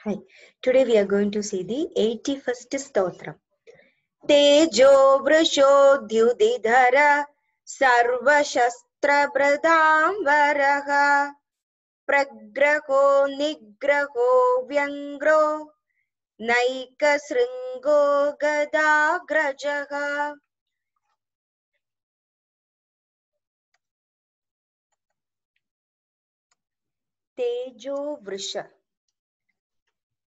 Hi, today we are going to see the 81st Stotra. Tejo vrusho dhyudidhara sarvashastra bradam varaha pragraho nigraho vyangro naika sringo gadagrajaha. Tejo vrusha.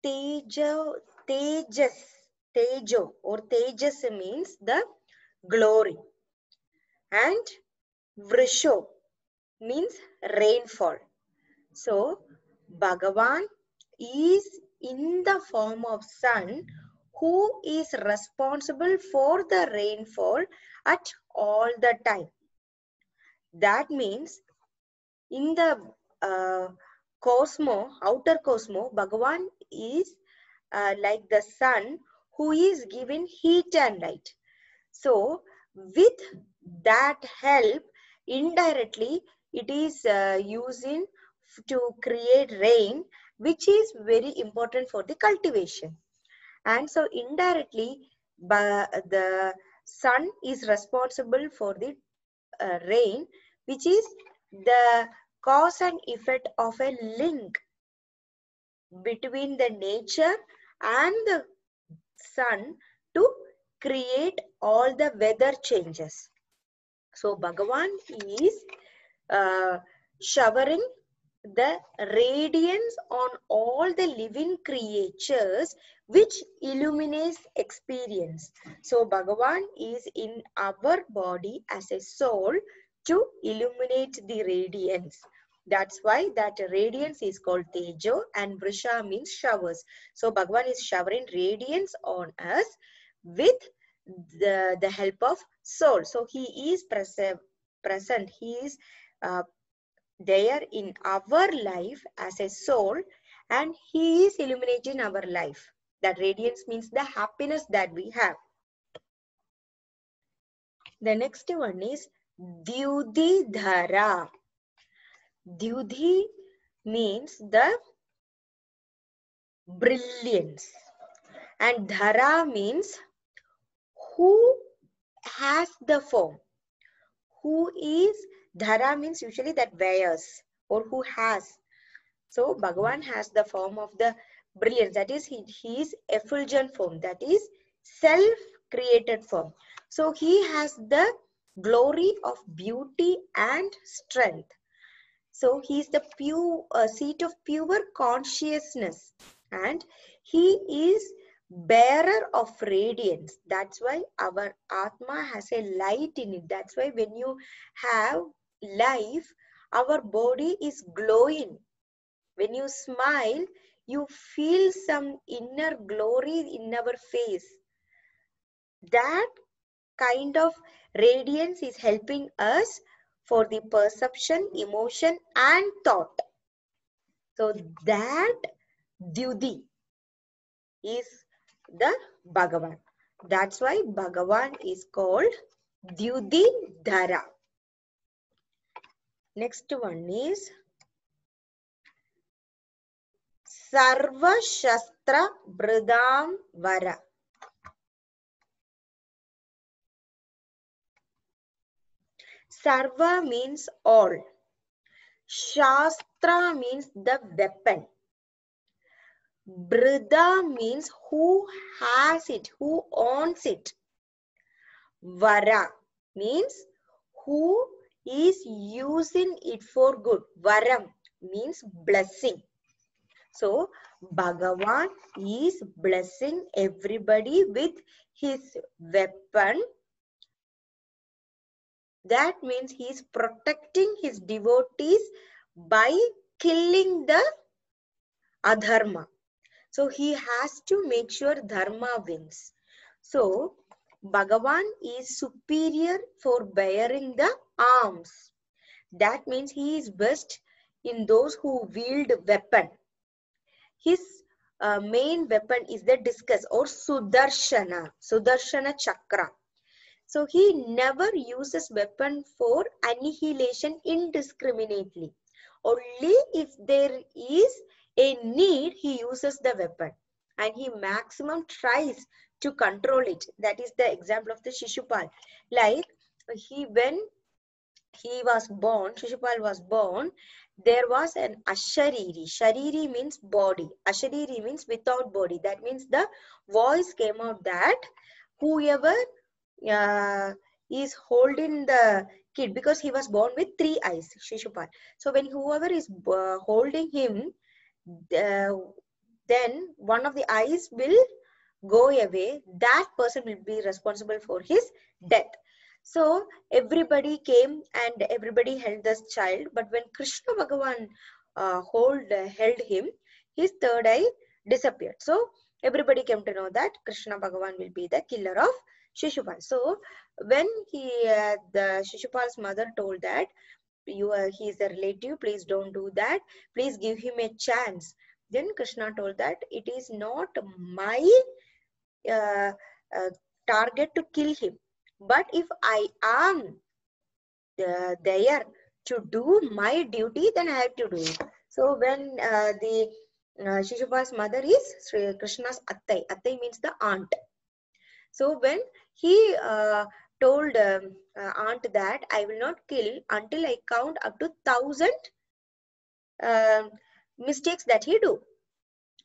Tejas, Tejo or Tejas means the glory, and Vrisho means rainfall. So Bhagavan is in the form of sun who is responsible for the rainfall at all the time. That means in the outer cosmos, Bhagavan is like the sun who is giving heat and light. So with that help, indirectly, it is using to create rain, which is very important for the cultivation. And so indirectly, the sun is responsible for the rain, which is the cause and effect of a link between the nature and the sun to create all the weather changes. So Bhagavan is showering the radiance on all the living creatures, which illuminates experience. So Bhagavan is in our body as a soul to illuminate the radiance. That's why that radiance is called Tejo, and Vrisha means showers. So Bhagavan is showering radiance on us with the help of soul. So he is present. He is there in our life as a soul, and he is illuminating our life. That radiance means the happiness that we have. The next one is Dyudhi Dhara. Dyudhi means the brilliance, and Dhara means who has the form. Who is Dhara means usually that wears or who has. So Bhagavan has the form of the brilliance, that is he is effulgent form, that is self-created form. So he has the glory of beauty and strength. So he is the pure seat of pure consciousness, and he is bearer of radiance. That's why our Atma has a light in it. That's why when you have life, our body is glowing. When you smile, you feel some inner glory in our face. That kind of radiance is helping us for the perception, emotion, and thought. So that Dyudhi is the Bhagavan. That's why Bhagavan is called Dyudhi Dhara. Next one is Sarva Shastra Bridam Vara. Sarva means all. Shastra means the weapon. Brida means who has it, who owns it. Vara means who is using it for good. Varam means blessing. So Bhagavan is blessing everybody with his weapon. That means he is protecting his devotees by killing the adharma. So he has to make sure dharma wins. So Bhagavan is superior for bearing the arms. That means he is best in those who wield weapon. His main weapon is the discus or Sudarshana Chakra. So he never uses weapon for annihilation indiscriminately. Only if there is a need, he uses the weapon and he maximum tries to control it. That is the example of the Shishupal. Like when he was born, Shishupal was born, there was an Ashariri. Shariri means body. Ashariri means without body. That means the voice came out that whoever uh, is holding the kid, because he was born with 3 eyes, Shishupal. So when whoever is holding him, uh, then one of the eyes will go away. That person will be responsible for his death. So everybody came and everybody held this child. But when Krishna Bhagavan held him, his third eye disappeared. So everybody came to know that Krishna Bhagavan will be the killer of Shishupal. So when the Shishupal's mother told that he is a relative, please don't do that, please give him a chance. Then Krishna told that it is not my uh, target to kill him, but if I am there to do my duty, then I have to do it. So when the Shishupal's mother is Sri Krishna's Attai. Attai means the aunt. So when he told aunt that I will not kill until I count up to 1,000 mistakes that he do.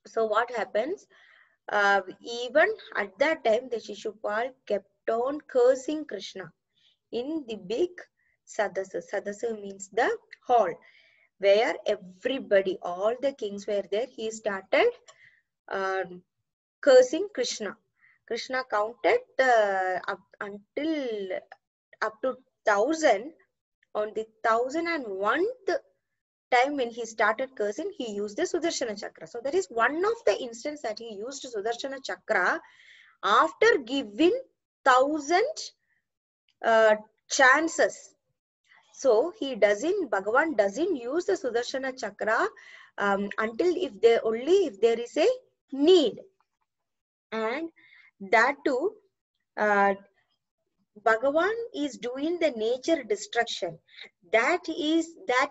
So what happens? Even at that time, the Shishupal kept on cursing Krishna in the big sadasa. Sadasa means the hall where everybody, all the kings were there. He started cursing Krishna. Krishna counted until up to 1,000. On the 1,001th time when he started cursing, he used the Sudarshana Chakra. So that is one of the instances that he used Sudarshana Chakra after giving 1,000 chances. So Bhagavan doesn't use the Sudarshana Chakra until if there is a need. And that too, Bhagavan is doing the nature destruction. That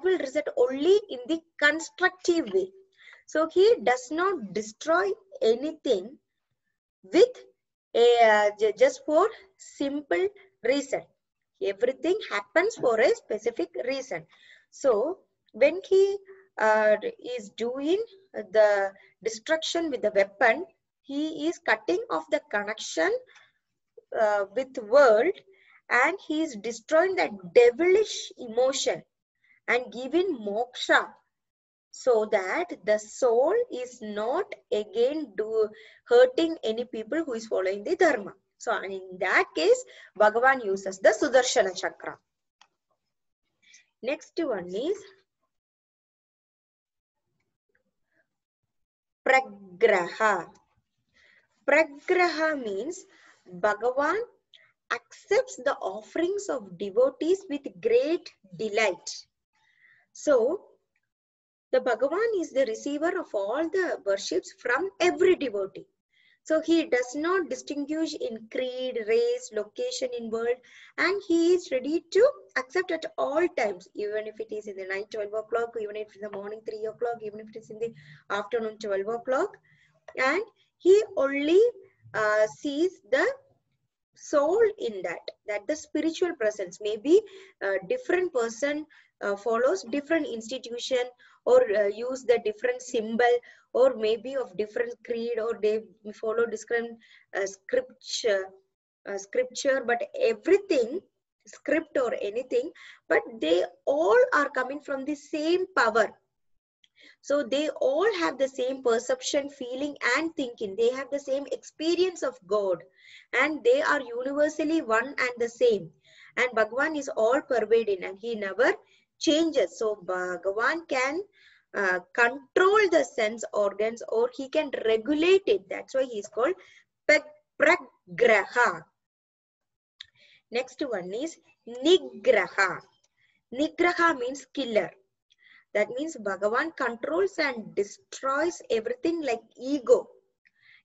will result only in the constructive way. So he does not destroy anything with just for simple reason. Everything happens for a specific reason. So when he is doing the destruction with the weapon, he is cutting off the connection with world, and he is destroying that devilish emotion and giving moksha, so that the soul is not again hurting any people who is following the dharma. So in that case, Bhagavan uses the Sudarshana Chakra. Next one is Pragraha. Pragraha means Bhagavan accepts the offerings of devotees with great delight. So the Bhagavan is the receiver of all the worships from every devotee. So he does not distinguish in creed, race, location in world, and he is ready to accept at all times, even if it is in the night 12 o'clock, even if it is in the morning 3 o'clock, even if it is in the afternoon 12 o'clock. And he only sees the soul in that the spiritual presence. Maybe a different person follows different institution, or use the different symbol, or maybe of different creed, or they follow different scripture, but everything script or anything, but they all are coming from the same power. So they all have the same perception, feeling and thinking. They have the same experience of God, and they are universally one and the same. And Bhagavan is all pervading and he never changes. So Bhagavan can control the sense organs, or he can regulate it. That's why he is called Pragraha. Next one is Nigraha. Nigraha means killer. That means Bhagavan controls and destroys everything like ego,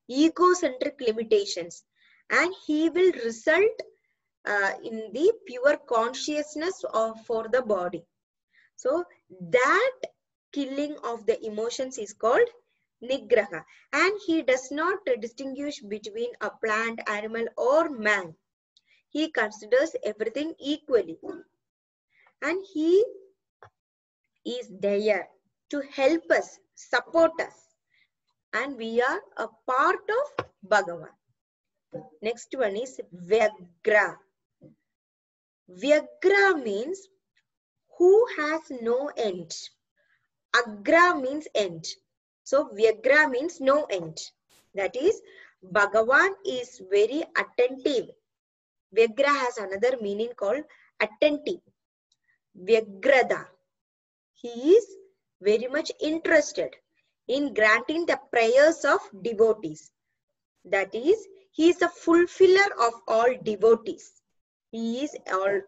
egocentric limitations, and he will result in the pure consciousness for the body. So that killing of the emotions is called Nigraha. And he does not distinguish between a plant, animal or man. He considers everything equally. And he is there to help us, support us. And we are a part of Bhagavan. Next one is Vyagra. Vyagra means who has no end. Agra means end. So Vyagra means no end. That is, Bhagavan is very attentive. Vyagra has another meaning called attentive. Vyagrada. He is very much interested in granting the prayers of devotees. That is, he is a fulfiller of all devotees. He is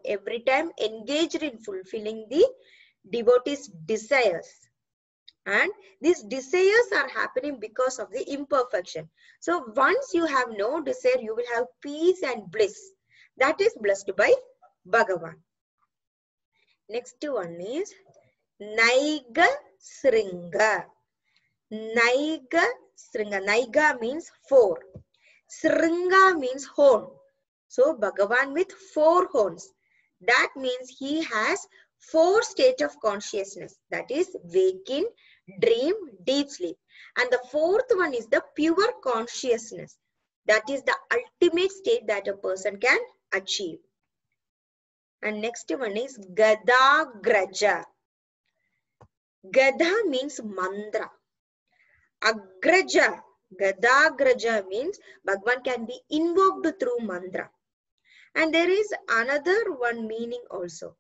every time engaged in fulfilling the devotees' desires. And these desires are happening because of the imperfection. So once you have no desire, you will have peace and bliss. That is blessed by Bhagavan. Next one is Naiga Sringa. Naiga Sringa. Naiga means four. Sringa means horn. So Bhagavan with four horns. That means he has four states of consciousness. That is waking, dream, deep sleep. And the fourth one is the pure consciousness. That is the ultimate state that a person can achieve. And next one is Gadagraja. Gada means mantra. Agraja, Gadagraja means Bhagavan can be invoked through mantra. And there is another one meaning also.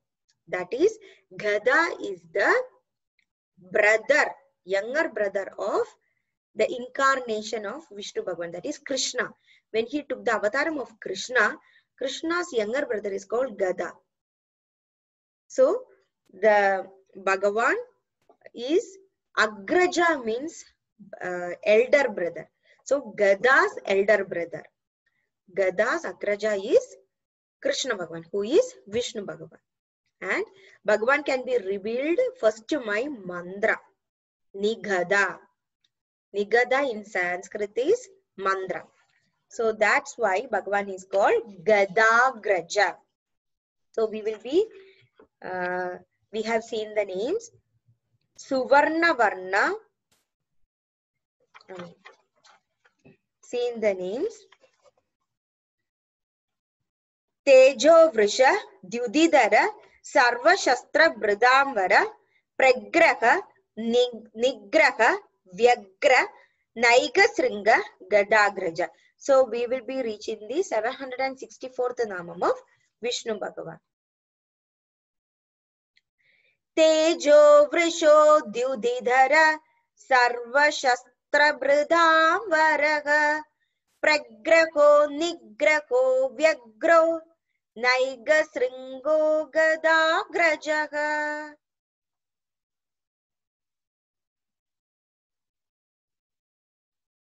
That is, Gada is the brother, younger brother of the incarnation of Vishnu Bhagavan. That is Krishna. When he took the avataram of Krishna, Krishna's younger brother is called Gada. So, the Bhagavan is Agraja means elder brother. So, Gada's elder brother. Gada's Agraja is Krishna Bhagavan, who is Vishnu Bhagavan. And Bhagavan can be revealed first by mantra. Nigada. Nigada in Sanskrit is mantra. So that's why Bhagavan is called Gadagraja. So we will be, we have seen the names. Suvarna Varna. Seen the names. Tejo Vrisha, Dyudidara, Sarva Shastra Bridamvara, Pragraha, Nigraha, Vyagra, Naiga Sringa, Gadagraja. So we will be reaching the 764th Namam of Vishnu Bhagavan. Tejo Vrisho Dyudidara, Sarva Shastra Bridamvara, Pragraho, Nigraho, Vyagro, Naiga Sringo Gadagrajaha.